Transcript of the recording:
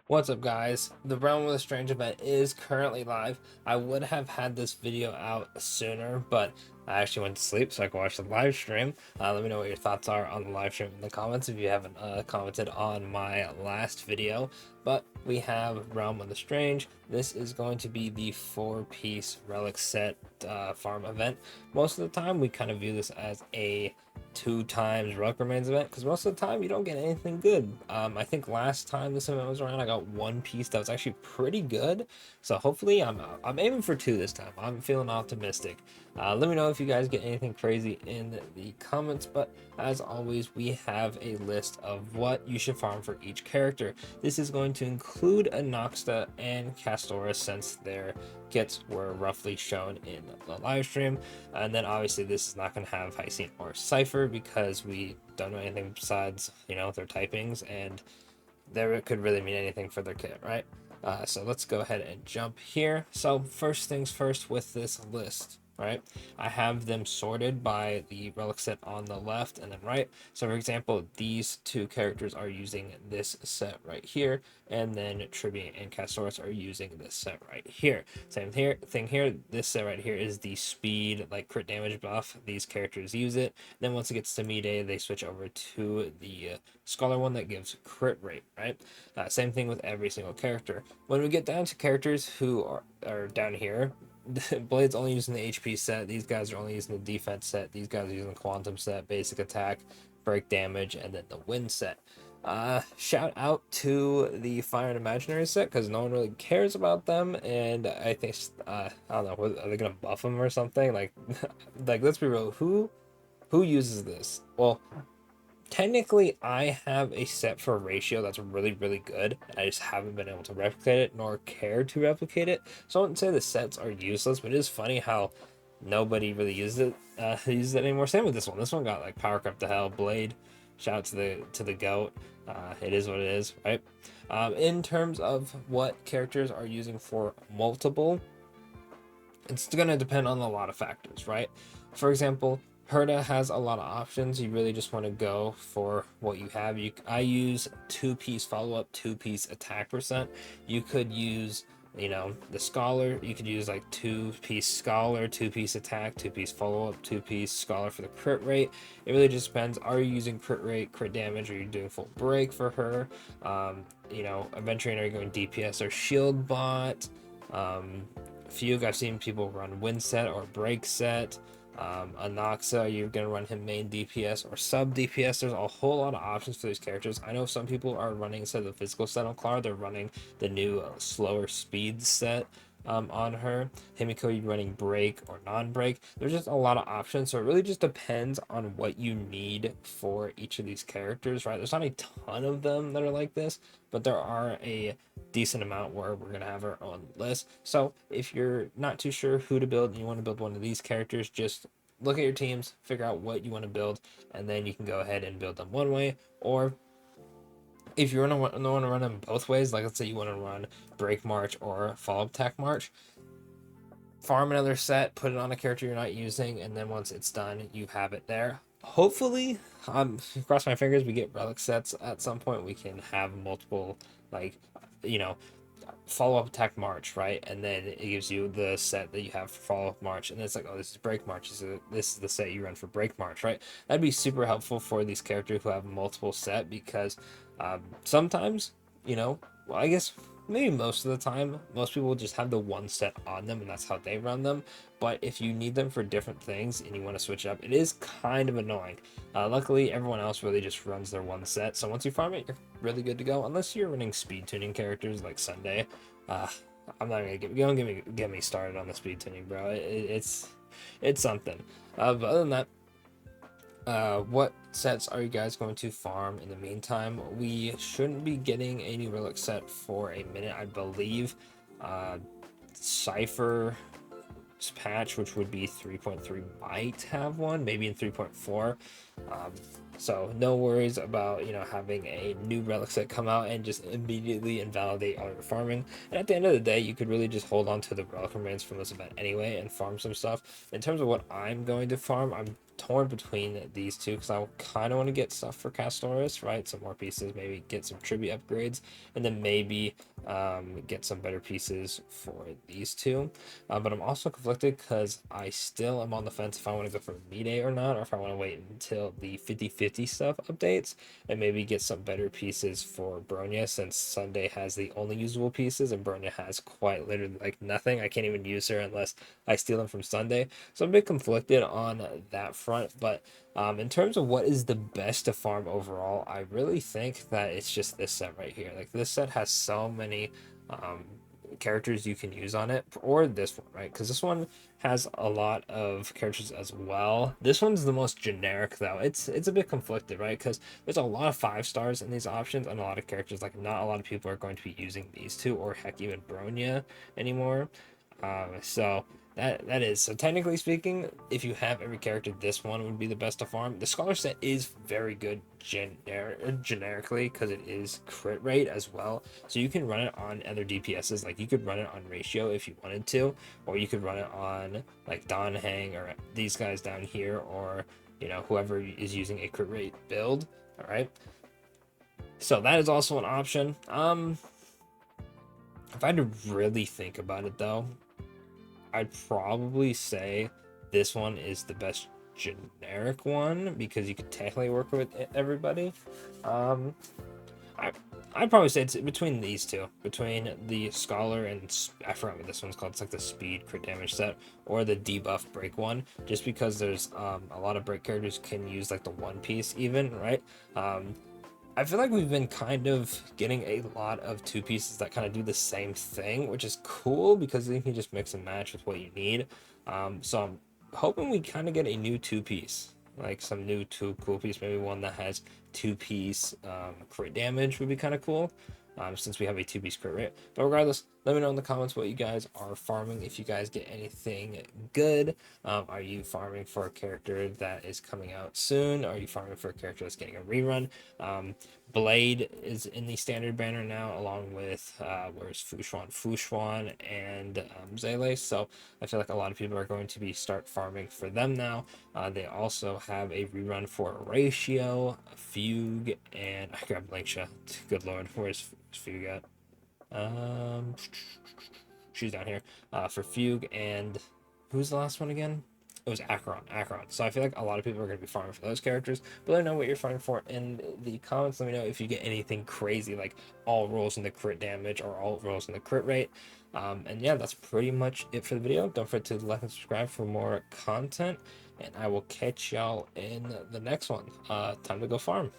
What's up, guys? The Realm of the Strange event is currently live. I would have had this video out sooner, but I actually went to sleep so I could watch the live stream. Let me know what your thoughts are on the live stream in the comments if you haven't commented on my last video. But we have Realm of the Strange. This is going to be the 4-piece relic set farm event. Most of the time, we kind of view this as a 2 times relic remains event because most of the time you don't get anything good. I think last time this event was around, I got 1 piece that was actually pretty good. So hopefully, I'm aiming for 2 this time. I'm feeling optimistic. Let me know if you guys get anything crazy in the comments. But as always, we have a list of what you should farm for each character. This is going to include Anoxta and Castorice since their kits were roughly shown in the live stream. And then obviously this is not going to have Hycene or Cypher because we don't know anything besides, their typings, and there it could really mean anything for their kit, right? So let's go ahead and jump here. So first things first with this list, right? I have them sorted by the relic set on the left and then right. So for example, these 2 characters are using this set right here, and then Tribune and Castorice are using this set right here. Same thing here. This set right here is the speed, like crit damage buff. These characters use it. Then once it gets to Day, they switch over to the Scholar one that gives crit rate, right? Same thing with every single character. When we get down to characters who are down here, Blade's only using the HP set. These guys are only using the defense set. These guys are using the quantum set, basic attack, break damage, and then the wind set. Shout out to the Fire and Imaginary set because no one really cares about them, and I think I don't know, are they gonna buff them or something? Like let's be real, who uses this? Well, technically, I have a set for ratio that's really good. I just haven't been able to replicate it nor care to replicate it. So I wouldn't say the sets are useless, but it is funny how nobody really uses it anymore. Same with this one. This one got like power crept to hell. Blade, shout out to the goat. It is what it is, right? In terms of what characters are using for multiple, it's going to depend on a lot of factors, right? For example, Herda has a lot of options. You really just want to go for what you have. I use 2-piece follow up, 2-piece attack percent. You could use, the scholar. You could use like 2-piece scholar, 2-piece attack, 2-piece follow up, 2-piece scholar for the crit rate. It really just depends. Are you using crit rate, crit damage? Are you doing full break for her? Eventually, are you going DPS or shield bot? Fugue, I've seen people run win set or break set. Anoxa, you're going to run him main DPS or sub DPS. There's a whole lot of options for these characters. I know some people are running, instead of the physical set on Clara, they're running the new slower speed set on her. Himiko, you're running break or non-break. There's just a lot of options, so it really just depends on what you need for each of these characters, right? There's not a ton of them that are like this, but there are a decent amount where we're gonna have our own list. So if you're not too sure who to build and you want to build one of these characters, just look at your teams, figure out what you want to build, and then you can go ahead and build them one way. Or if you want to run them both ways, like let's say you want to run break march or follow up attack march, farm another set, put it on a character you're not using, and then once it's done, you have it there. Hopefully, cross my fingers, we get relic sets at some point. We can have multiple, like, you know, follow up attack march, right? And then it gives you the set that you have for follow up march, and it's like, oh, this is break march. This is the set you run for break march, right? That'd be super helpful for these characters who have multiple set because sometimes, well, I guess maybe most of the time, most people just have the one set on them, and that's how they run them. But if you need them for different things and you want to switch it up, it is kind of annoying. Luckily, everyone else really just runs their one set, so once you farm it, you're really good to go. Unless you're running speed tuning characters like Sunday. uh, I'm not gonna get me started on the speed tuning, bro. It's something. But other than that, what sets are you guys going to farm in the meantime? We shouldn't be getting a new relic set for a minute, I believe. Cypher patch, which would be 3.3, might have one, maybe in 3.4. So no worries about, you know, having a new relic set come out and just immediately invalidate all your farming. And at the end of the day, you could really just hold on to the relic remains from this event anyway and farm some stuff. In terms of what I'm going to farm, I'm torn between these two because I kind of want to get stuff for Castorice, right? Some more pieces, maybe get some tribute upgrades, and then maybe get some better pieces for these two. But I'm also conflicted because I still am on the fence if I want to go for V-Day or not, or if I want to wait until the 50/50 stuff updates and maybe get some better pieces for Bronya, since Sunday has the only usable pieces and Bronya has quite literally like nothing. I can't even use her unless I steal them from Sunday. So I'm a bit conflicted on that front. But in terms of what is the best to farm overall, I really think that it's just this set right here. Like, this set has so many um, characters you can use on it, or this one, right? Because this one has a lot of characters as well. This one's the most generic though. It's a bit conflicted, right? Because there's a lot of 5 stars in these options and a lot of characters. Like, not a lot of people are going to be using these two, or heck, even Bronya anymore. So that is, so technically speaking, if you have every character, this one would be the best to farm. The scholar set is very good generically because it is crit rate as well, so you can run it on other DPSs. Like, you could run it on ratio if you wanted to, or you could run it on like Don Hang or these guys down here, or, you know, whoever is using a crit rate build. All right, so that is also an option. If I had to really think about it though, I'd probably say this one is the best generic one because you could technically work with everybody. Um, I I'd probably say it's between these two, between the Scholar and I forgot what this one's called. It's like the Speed crit damage set, or the debuff break one. Just because there's a lot of break characters can use like the One Piece even, right? I feel like we've been kind of getting a lot of 2 pieces that kind of do the same thing, which is cool because you can just mix and match with what you need. So I'm hoping we kind of get a new 2 piece, like some new 2 cool piece, maybe one that has 2 piece crit damage would be kind of cool. Since we have a 2 piece crit rate. But regardless, let me know in the comments what you guys are farming. If you guys get anything good, are you farming for a character that is coming out soon? Are you farming for a character that's getting a rerun? Blade is in the standard banner now, along with where's Fushuan and Zele. So I feel like a lot of people are going to be start farming for them now. They also have a rerun for Ratio, Fugue, and I grabbed Linksha. Good lord, where's Fugue at? She's down here. For Fugue, and who's the last one again? It was Acheron. So I feel like a lot of people are going to be farming for those characters. But let me know what you're farming for in the comments. Let me know if you get anything crazy, like all rolls in the crit damage or all rolls in the crit rate. And yeah, that's pretty much it for the video. Don't forget to like and subscribe for more content. And I will catch y'all in the next one. Time to go farm.